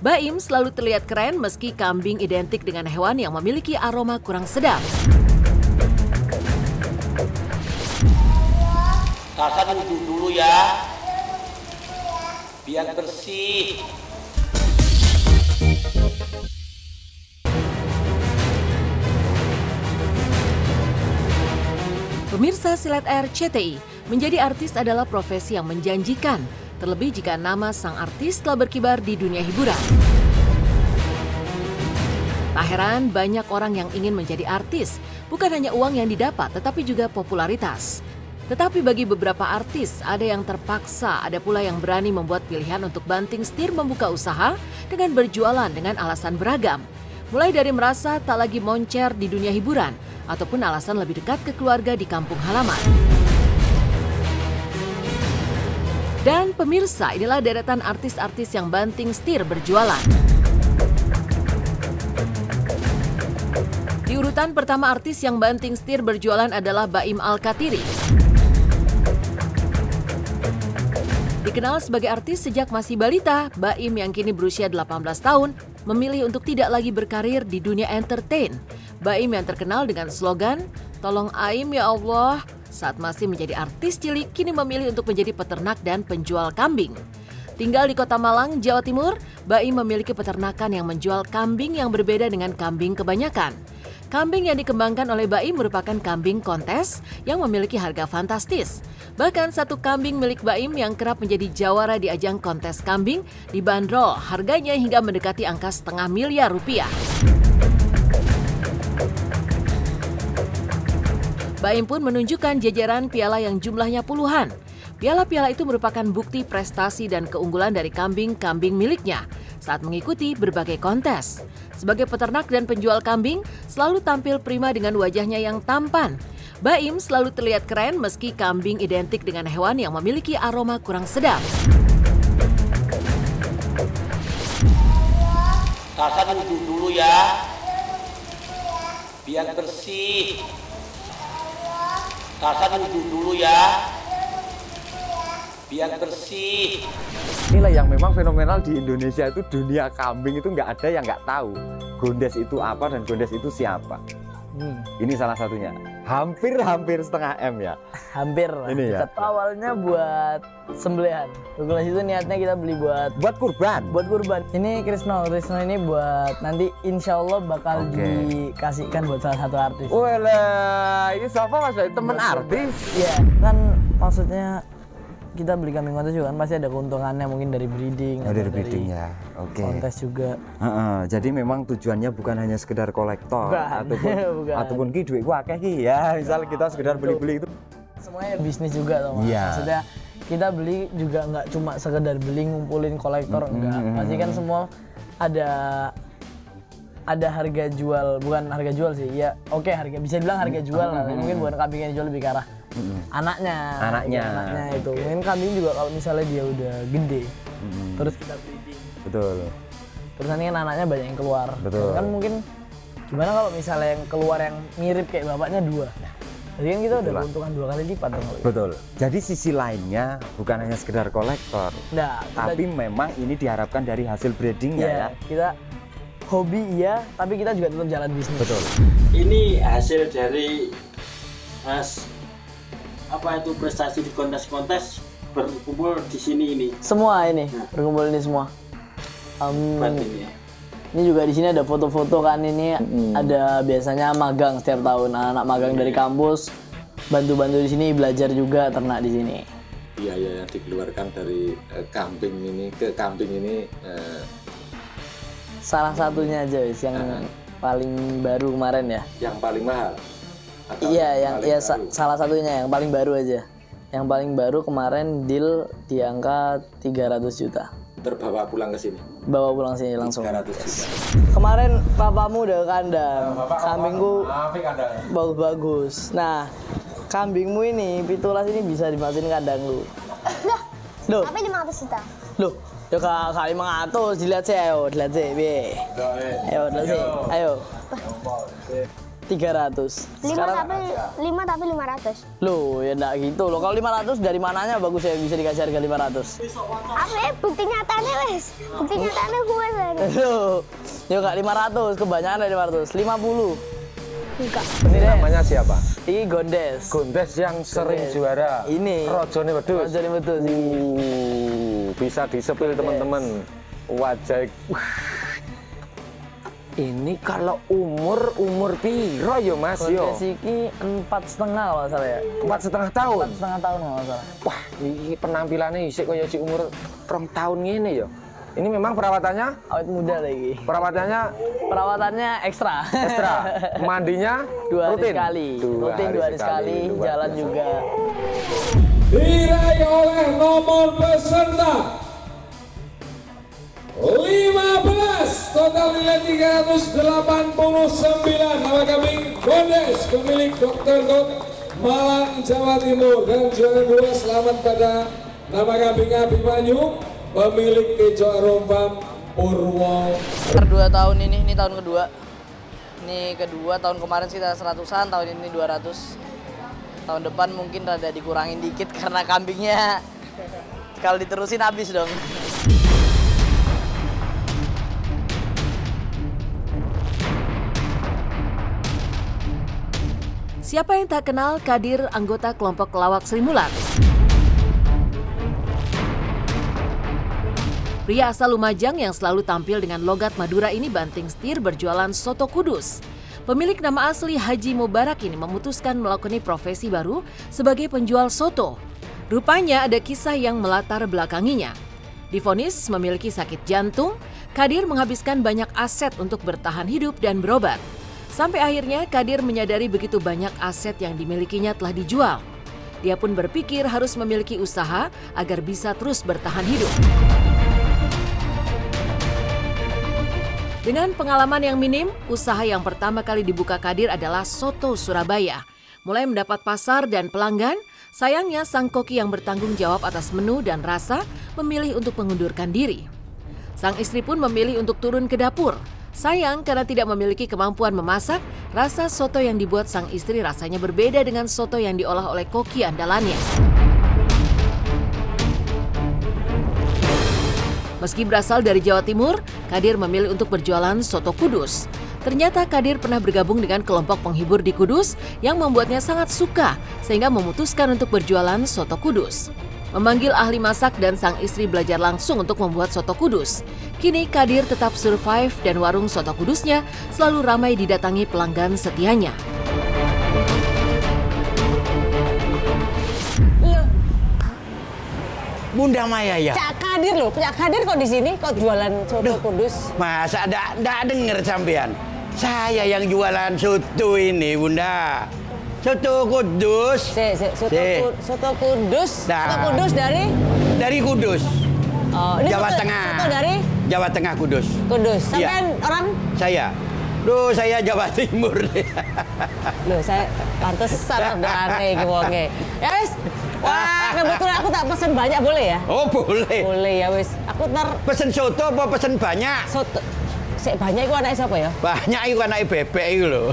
Baim selalu terlihat keren meski kambing identik dengan hewan yang memiliki aroma kurang sedap. Tarzan wudhu dulu ya, biar bersih. Pemirsa Silat RCTI, menjadi artis adalah profesi yang menjanjikan, terlebih jika nama sang artis telah berkibar di dunia hiburan. Tak heran banyak orang yang ingin menjadi artis, bukan hanya uang yang didapat tetapi juga popularitas. Tetapi bagi beberapa artis, ada yang terpaksa, ada pula yang berani membuat pilihan untuk banting setir membuka usaha dengan berjualan dengan alasan beragam. Mulai dari merasa tak lagi moncer di dunia hiburan, ataupun alasan lebih dekat ke keluarga di kampung halaman. Dan pemirsa, inilah deretan artis-artis yang banting setir berjualan. Di urutan pertama artis yang banting setir berjualan adalah Baim Alkatiri. Dikenal sebagai artis sejak masih balita, Baim yang kini berusia 18 tahun memilih untuk tidak lagi berkarir di dunia entertain. Baim yang terkenal dengan slogan, "Tolong Aim ya Allah," saat masih menjadi artis cilik kini memilih untuk menjadi peternak dan penjual kambing. Tinggal di Kota Malang, Jawa Timur, Baim memiliki peternakan yang menjual kambing yang berbeda dengan kambing kebanyakan. Kambing yang dikembangkan oleh Baim merupakan kambing kontes yang memiliki harga fantastis. Bahkan satu kambing milik Baim yang kerap menjadi jawara di ajang kontes kambing dibanderol harganya hingga mendekati angka setengah miliar rupiah. Baim pun menunjukkan jajaran piala yang jumlahnya puluhan. Piala-piala itu merupakan bukti prestasi dan keunggulan dari kambing-kambing miliknya saat mengikuti berbagai kontes. Sebagai peternak dan penjual kambing, selalu tampil prima dengan wajahnya yang tampan. Baim selalu terlihat keren meski kambing identik dengan hewan yang memiliki aroma kurang sedap. Tarzan wudhu dulu ya, biar bersih. Tarzan wudhu dulu ya, biar bersih. Inilah yang memang fenomenal di Indonesia, itu dunia kambing itu nggak ada yang nggak tahu gondes itu apa dan gondes itu siapa. Ini salah satunya. Hampir setengah M ya. Hampir. Ini ya. Kita awalnya buat sembelihan. Regulasi itu niatnya kita beli buat kurban. Buat kurban. Ini Krisno ini buat nanti insya Allah bakal dikasihkan buat salah satu artis. Walah, ini siapa Mas? Temen artis? Iya, kan maksudnya kita beli kambing kontes juga kan pasti ada keuntungannya mungkin dari breeding. Dari breeding ya. Kontes juga. Jadi memang tujuannya bukan hanya sekedar kolektor ataupun ki duit gua akeh ki ya. Misal kita sekedar beli-beli itu. Semuanya bisnis juga loh Mas. Iya. Maksudnya kita beli juga nggak cuma sekedar beli ngumpulin kolektor enggak. Pasti kan semua ada harga jual, bukan harga jual sih. Ya, harga bisa dibilang harga jual lah. Mungkin bukan kambing yang dijual lebih ke arah anaknya itu. Mungkin kambing juga kalau misalnya dia udah gede, terus kita breeding. Betul. Terus nanti kan anaknya banyak yang keluar. Betul. Kan mungkin gimana kalau misalnya yang keluar yang mirip kayak bapaknya 2. Jadi kan kita udah keuntungan 2 kali lipat dong. Betul. Jadi sisi lainnya bukan hanya sekedar kolektor. Nah, tapi memang ini diharapkan dari hasil breedingnya ya. Kita hobi iya, tapi kita juga tetap jalan bisnis. Betul. Ini hasil dari prestasi di kontes-kontes berkumpul di sini ini. Semua ini berkumpul ini semua. Ini juga di sini ada foto-foto kan, ini ada biasanya magang setiap tahun, anak magang dari kampus bantu-bantu di sini belajar juga ternak di sini. Biaya yang dikeluarkan dari kambing ini ke kambing ini salah satunya aja wis yang paling baru kemarin ya. Yang paling mahal. Iya, salah satunya yang paling baru aja. Yang paling baru kemarin deal di angka 300 juta. Terbawa pulang ke sini. Bawa pulang sini langsung. 300 juta. Kemarin papamu udah ke kandang. Kambingku bagus-bagus. Nah, kambingmu ini Pitulas ini bisa dimasukin kandang lu. Loh. Apa 500 juta? Loh, ya kali 500 dilihat sih, ayo dilihat sih, piye. Ayo dilihat sih. Ayo. 300. Sekarang 5 tapi 500. loh ya enggak gitu loh. Kalau 500 dari mananya bagus ya bisa dikasih harga 500? Apa bukti nyatanya wes? Bukti nyatanya gue tadi. Loh, ya enggak 500, kebanyakan dari 500. 50. Enggak. Ini namanya siapa? Ini Gondes. Gondes yang sering Gondes. juara. Ini. Rojone Wedhus. Rojone Wedhus ini. Bisa disepil teman-teman. Wajah. Ini kalau umur piro ya Mas yo? Gondes iki 4,5 kalau nggak salah ya. 4,5 tahun. 4,5 tahun kalau nggak salah. Wah, ini penampilannya isik kaya si umur 2 tahun ngene ya. Ini memang perawatannya? Awet muda lagi. Perawatannya Ekstra. Mandinya 2 hari rutin. sekali. Rutin 2 hari sekali, luar jalan biasa. juga. Diraih oleh nomor peserta 15, total nilai 389. Nama kami Gondes, pemilik Dr. God Malang, Jawa Timur. Dan juara 2 selamat pada nama kambing Abimanyu, pemilik Tejo Arompam Purwo. Per 2 tahun ini tahun kedua. Ini kedua, tahun kemarin kita 100-an, tahun ini 200. Tahun depan mungkin rada dikurangin dikit karena kambingnya kalau diterusin habis dong. Siapa yang tak kenal Kadir, anggota kelompok pelawak Sri Mulat? Pria asal Lumajang yang selalu tampil dengan logat Madura ini banting setir berjualan soto kudus. Pemilik nama asli Haji Mubarak ini memutuskan melakoni profesi baru sebagai penjual soto. Rupanya ada kisah yang melatar belakanginya. Divonis memiliki sakit jantung, Kadir menghabiskan banyak aset untuk bertahan hidup dan berobat. Sampai akhirnya Kadir menyadari begitu banyak aset yang dimilikinya telah dijual. Dia pun berpikir harus memiliki usaha agar bisa terus bertahan hidup. Dengan pengalaman yang minim, usaha yang pertama kali dibuka Kadir adalah Soto Surabaya. Mulai mendapat pasar dan pelanggan, sayangnya sang koki yang bertanggung jawab atas menu dan rasa memilih untuk mengundurkan diri. Sang istri pun memilih untuk turun ke dapur. Sayang karena tidak memiliki kemampuan memasak, rasa soto yang dibuat sang istri rasanya berbeda dengan soto yang diolah oleh koki andalannya. Meski berasal dari Jawa Timur, Kadir memilih untuk berjualan soto kudus. Ternyata Kadir pernah bergabung dengan kelompok penghibur di Kudus yang membuatnya sangat suka sehingga memutuskan untuk berjualan soto kudus. Memanggil ahli masak dan sang istri belajar langsung untuk membuat soto kudus. Kini Kadir tetap survive dan warung soto kudusnya selalu ramai didatangi pelanggan setianya. Bunda Maya ya? Cak Kadir loh, Cak Kadir kok di sini kok jualan soto kudus? Masa nggak denger sampean? Saya yang jualan soto ini, Bunda. Soto kudus. Soto kudus. Nah. Soto kudus dari? Dari Kudus. Oh, ini Jawa soto, Tengah. Soto dari? Jawa Tengah Kudus. Kudus. Iya. Sampean orang? Saya. Duh, saya Jawa Timur. Loh, saya pantesan udah aneh iki wonge. Ya wis. Wah, kebetulan aku tak pesen banyak boleh ya? Oh, boleh. Boleh ya wis. Aku Pesen soto apa pesen banyak? soto. Sik banyak iku anake sapa ya? Banyak itu anake bebek itu loh.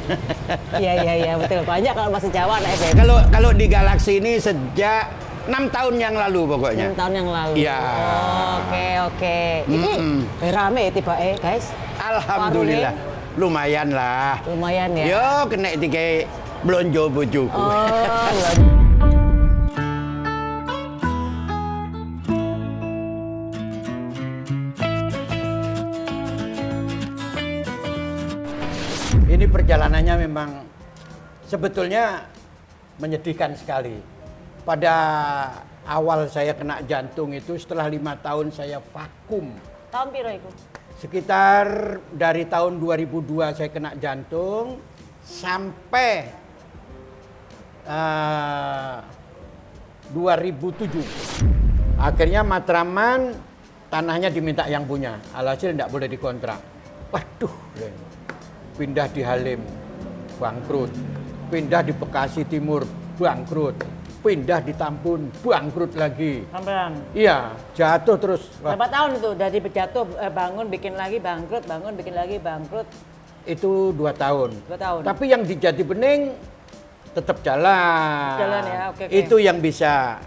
Iya betul. Banyak kalau bahasa Jawa anake bebek. Kalau di Galaksi ini sejak 6 tahun yang lalu pokoknya. 6 tahun yang lalu. Iya. Oke. Ini rame tibake, guys. Alhamdulillah. Lumayan lah. Lumayan ya. Yo, kena tiga blonjo bojoku. Oh, Ini perjalanannya memang sebetulnya menyedihkan sekali. Pada awal saya kena jantung itu setelah 5 tahun saya vakum. tahun piro iku? Sekitar dari tahun 2002 saya kena jantung sampai 2007. Akhirnya Matraman tanahnya diminta yang punya, alhasil tidak boleh dikontrak. Waduh, pindah di Halim, bangkrut. Pindah di Bekasi Timur, bangkrut. Pindah di Tambun, bangkrut lagi. Sampean. Iya, jatuh terus. Berapa tahun itu dari jatuh bangun bikin lagi bangkrut, bangun bikin lagi bangkrut. itu 2 tahun. 2 tahun. Tapi yang di Jati Bening tetap jalan. Jalan ya, oke. Itu yang bisa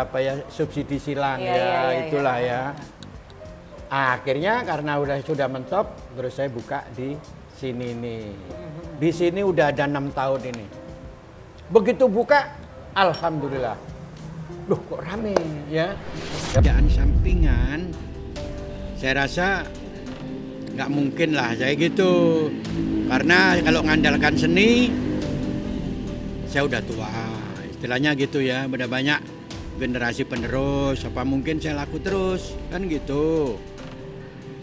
apa ya, subsidi silang itulah ya. Akhirnya karena sudah mentop, terus saya buka di sini nih. Di sini udah ada 6 tahun ini. Begitu buka, alhamdulillah. Loh kok rame ya. Kerjaan sampingan, saya rasa nggak mungkin lah saya gitu. Karena kalau ngandalkan seni, saya udah tua. Istilahnya gitu ya, udah banyak generasi penerus. Apa mungkin saya laku terus, kan gitu.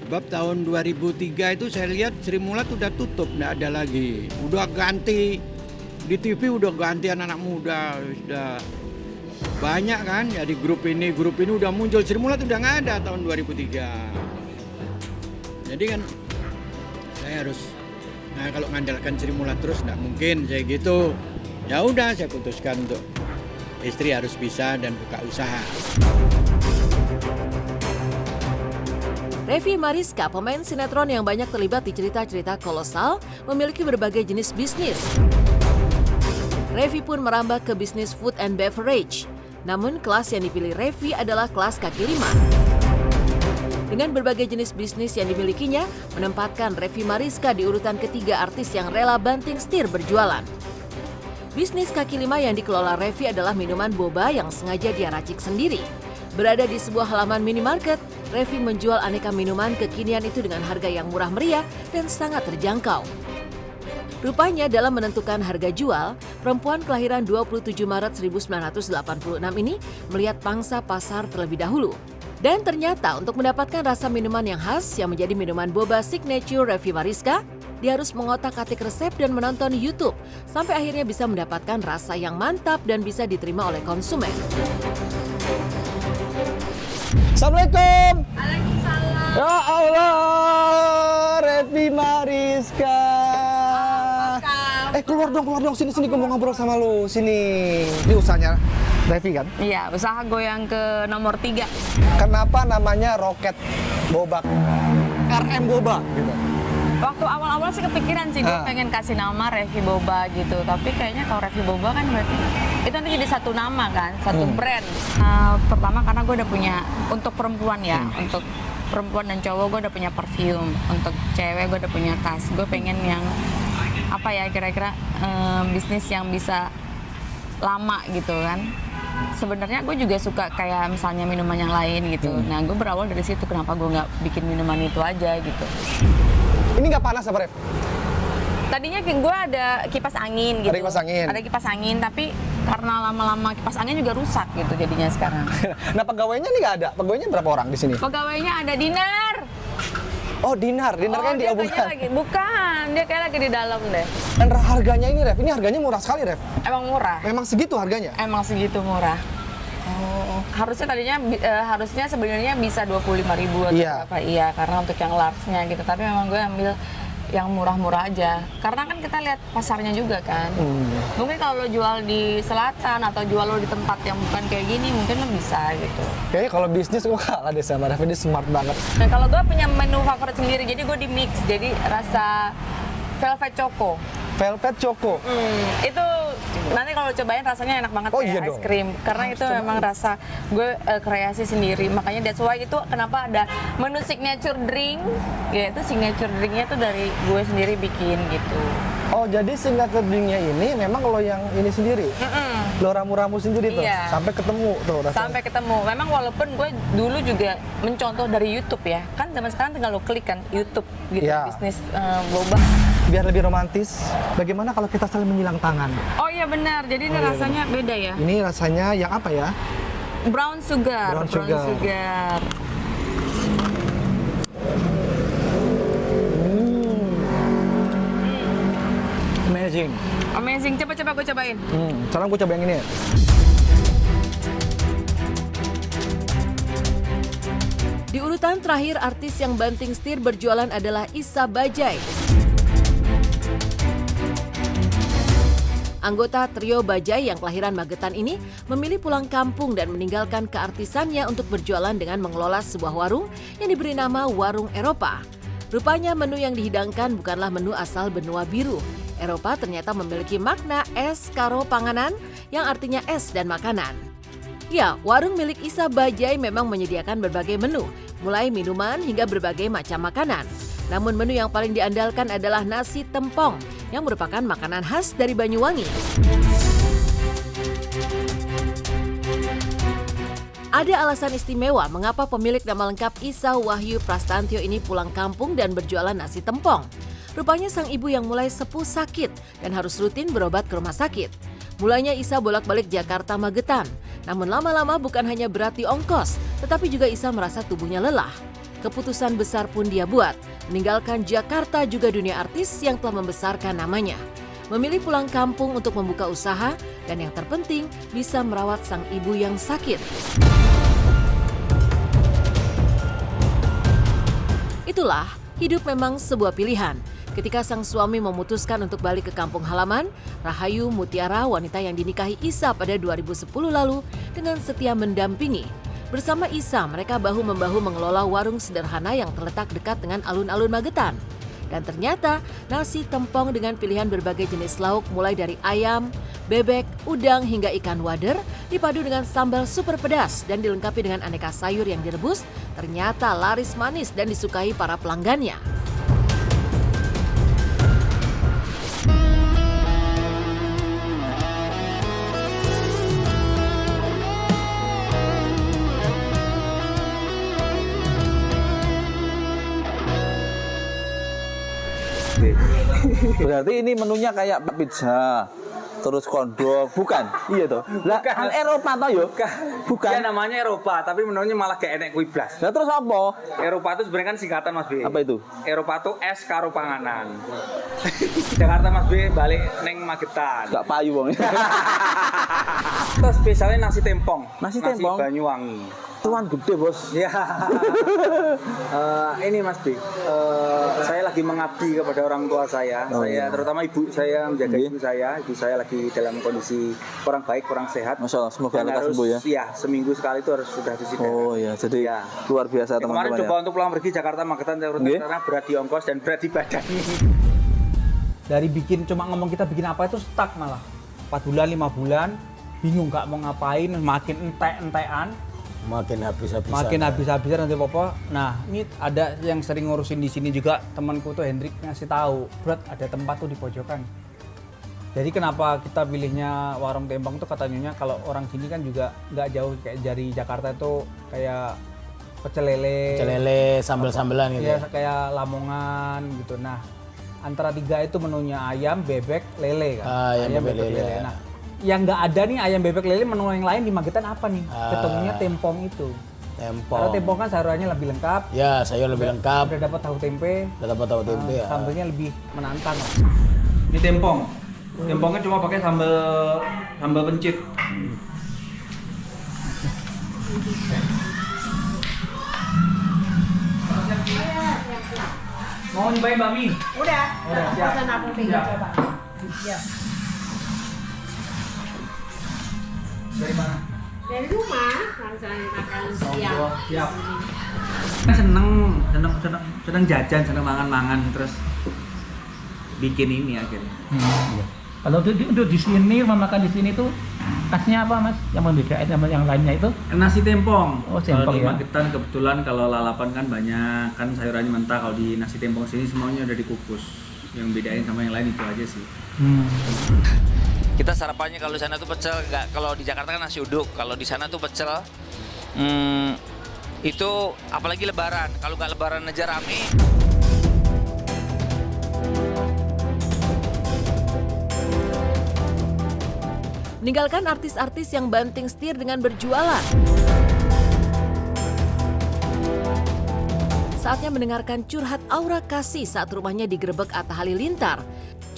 Sebab tahun 2003 itu saya lihat Sri Mulat udah tutup, nggak ada lagi. Udah ganti, di TV udah ganti anak-anak muda, sudah banyak kan. Jadi grup ini udah muncul. Sri Mulat udah nggak ada tahun 2003. Jadi kan saya harus, nah kalau ngandalkan Sri Mulat terus nggak mungkin saya gitu. Ya udah saya putuskan untuk istri harus bisa dan buka usaha. Revi Mariska, pemain sinetron yang banyak terlibat di cerita-cerita kolosal, memiliki berbagai jenis bisnis. Revi pun merambah ke bisnis food and beverage. Namun kelas yang dipilih Revi adalah kelas kaki lima. Dengan berbagai jenis bisnis yang dimilikinya, menempatkan Revi Mariska di urutan ketiga artis yang rela banting setir berjualan. Bisnis kaki lima yang dikelola Revi adalah minuman boba yang sengaja dia racik sendiri. Berada di sebuah halaman minimarket, Revi menjual aneka minuman kekinian itu dengan harga yang murah meriah dan sangat terjangkau. Rupanya dalam menentukan harga jual, perempuan kelahiran 27 Maret 1986 ini melihat pangsa pasar terlebih dahulu. Dan ternyata untuk mendapatkan rasa minuman yang khas yang menjadi minuman boba signature Revi Mariska, dia harus mengotak-atik resep dan menonton YouTube sampai akhirnya bisa mendapatkan rasa yang mantap dan bisa diterima oleh konsumen. Assalamualaikum. Waalaikumsalam. Ya Allah, Revi Mariska. Keluar dong, sini gue mau ngobrol sama lu. Sini. Ini usahanya Revi kan? Iya, usaha goyang ke nomor 3. Kenapa namanya Roket Boba? RM Boba gitu. Waktu awal-awal sih kepikiran sih, gue pengen kasih nama Revi Boba gitu. Tapi kayaknya kalau Revi Boba kan berarti itu nanti jadi satu nama kan, satu brand. Pertama karena gue udah punya, untuk perempuan ya, untuk perempuan dan cowok gue udah punya perfume. Untuk cewek gue udah punya tas. Gue pengen yang apa ya, kira-kira bisnis yang bisa lama gitu kan. Sebenarnya gue juga suka kayak misalnya minuman yang lain gitu. Nah gue berawal dari situ, kenapa gue nggak bikin minuman itu aja gitu. Ini nggak panas apa, Rev? Tadinya gue ada kipas angin gitu. Ada kipas angin. Ada kipas angin, tapi karena lama-lama kipas angin juga rusak gitu jadinya sekarang. Nah pegawainya nih nggak ada. Pegawainya berapa orang di sini? Pegawainya ada Dinar. Oh Dinar kan di Obungan. Bukan, dia kayak lagi di dalam deh. Dan harganya ini, Rev, ini harganya murah sekali, Rev. Emang murah. Memang segitu harganya? Emang segitu murah. Oh. Harusnya tadinya sebenarnya bisa 25.000 atau berapa, iya, karena untuk yang large-nya gitu. Tapi memang gue ambil yang murah-murah aja. Karena kan kita lihat pasarnya juga kan. Mungkin kalau lo jual di selatan atau jual lo di tempat yang bukan kayak gini, mungkin lo bisa gitu. Kayaknya kalau bisnis gue kalah deh sama Rev, ini smart banget. Nah kalau gue punya menu favorit sendiri, jadi gue di mix. Jadi rasa Velvet Choco. Velvet Choco? Itu nanti kalau cobain rasanya enak banget kayak es krim. Karena itu memang rasa gue kreasi sendiri. Makanya that's why itu kenapa ada menu signature drink. Ya itu signature drinknya tuh dari gue sendiri bikin gitu. Oh jadi signature drinknya ini memang lo yang ini sendiri? Lo ramu-ramu sendiri tuh? Iya. Sampai ketemu tuh rasanya? Sampai ketemu. Memang walaupun gue dulu juga mencontoh dari YouTube ya. Kan zaman sekarang tinggal lo klik kan YouTube gitu, bisnis boba. Biar lebih romantis, bagaimana kalau kita saling menyilang tangan? Oh iya benar, jadi ini rasanya beda ya? Ini rasanya yang apa ya? Brown sugar. Brown sugar. Amazing. Amazing, coba gue cobain. Sekarang gue coba yang ini ya. Di urutan terakhir, artis yang banting setir berjualan adalah Issa Bajaj. Anggota trio Bajaj yang kelahiran Magetan ini memilih pulang kampung dan meninggalkan keartisannya untuk berjualan dengan mengelola sebuah warung yang diberi nama Warung Eropa. Rupanya menu yang dihidangkan bukanlah menu asal benua biru. Eropa ternyata memiliki makna es karo panganan yang artinya es dan makanan. Ya, warung milik Isa Bajai memang menyediakan berbagai menu, mulai minuman hingga berbagai macam makanan. Namun menu yang paling diandalkan adalah nasi tempong yang merupakan makanan khas dari Banyuwangi. Ada alasan istimewa mengapa pemilik nama lengkap Isa Wahyu Prastantyo ini pulang kampung dan berjualan nasi tempong. Rupanya sang ibu yang mulai sepuh sakit dan harus rutin berobat ke rumah sakit. Mulanya Isa bolak-balik Jakarta Magetan. Namun lama-lama bukan hanya berat di ongkos, tetapi juga Isa merasa tubuhnya lelah. Keputusan besar pun dia buat, meninggalkan Jakarta juga dunia artis yang telah membesarkan namanya. Memilih pulang kampung untuk membuka usaha dan yang terpenting bisa merawat sang ibu yang sakit. Itulah, hidup memang sebuah pilihan. Ketika sang suami memutuskan untuk balik ke kampung halaman, Rahayu Mutiara, wanita yang dinikahi Isa pada 2010 lalu, dengan setia mendampingi. Bersama Isa, mereka bahu-membahu mengelola warung sederhana yang terletak dekat dengan alun-alun Magetan. Dan ternyata, nasi tempong dengan pilihan berbagai jenis lauk mulai dari ayam, bebek, udang hingga ikan wader dipadu dengan sambal super pedas dan dilengkapi dengan aneka sayur yang direbus, ternyata laris manis dan disukai para pelanggannya. Berarti ini menunya kayak pizza, terus kondok, bukan? Iya toh. Lah kan Eropa toh yo? Bukan. Ya namanya Eropa, tapi menunya malah gak enek kuwi blas. Lah terus apa? Eropa itu sebenarnya kan singkatan Mas B. Apa itu? Eropa itu es karo panganan. Jakarta Mas B balik neng Magetan. Gak payu wong. Terus spesialnya nasi tempong. Nasi tempong Banyuwangi. Tuan gede bos. Ya. Ini Mas B, saya lagi mengabdi kepada orang tua saya. Terutama ibu saya menjaga ibu saya. Ibu saya lagi dalam kondisi kurang baik, kurang sehat. Masya Allah, semoga lekas sembuh ya. Iya, seminggu sekali itu harus sudah di sini. Oh iya, jadi luar biasa teman-teman. Kemarin coba untuk pulang pergi Jakarta Magetan karena berat di ongkos dan berat di badan. Dari bikin cuma ngomong kita bikin apa itu stuck malah 4 bulan 5 bulan bingung nggak mau ngapain, makin entek-entekan, makin habis-habisan nanti apa. Nah ini ada yang sering ngurusin di sini juga temanku tuh Hendrik ngasih tahu, Bro ada tempat tuh di pojokan. Jadi kenapa kita pilihnya warung tempong tuh katanya kalau orang sini kan juga nggak jauh kayak dari Jakarta itu kayak pecel lele sambel-sambelan gitu ya, kayak Lamongan gitu. Nah antara 3 itu menunya ayam, bebek, lele kan. Ayam bebek lele. Nah, yang nggak ada nih ayam bebek lele, menu yang lain di Magetan apa nih? Ketemunya tempong itu. Tempong. Karena tempong kan sayurannya lebih lengkap. Ya, sayur lebih lengkap. Udah dapat tahu tempe. Ya. Sambelnya lebih menantang. Ini tempong. Tempongnya cuma pakai sambal pencit. Mau nyobain bakmi? Udah. Siap. Pesan aku tinggal coba. Ya. Dari mana? Dari rumah, langsung makan siang. Siap. Seneng jajan, seneng mangan-mangan terus bikin ini akhirnya. Kalau untuk di sini makan di sini tuh khasnya apa Mas? Yang membedakan sama yang lainnya itu? Nasi tempong. Oh, tempong kalau di ya. Magetan kebetulan kalau lalapan kan banyak, kan sayurannya mentah. Kalau di nasi tempong sini semuanya udah dikukus. Yang bedain sama yang lain itu aja sih. Kita sarapannya kalau di sana tuh pecel, nggak, kalau di Jakarta kan nasi uduk, kalau di sana tuh pecel. Itu apalagi lebaran, kalau nggak lebaran aja rame. Meninggalkan artis-artis yang banting setir dengan berjualan. Saatnya mendengarkan curhat Aura Kasih saat rumahnya digerebek Atta Halilintar.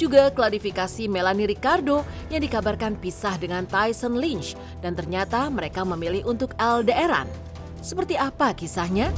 Juga klarifikasi Melanie Ricardo yang dikabarkan pisah dengan Tyson Lynch dan ternyata mereka memilih untuk LDRan. Seperti apa kisahnya?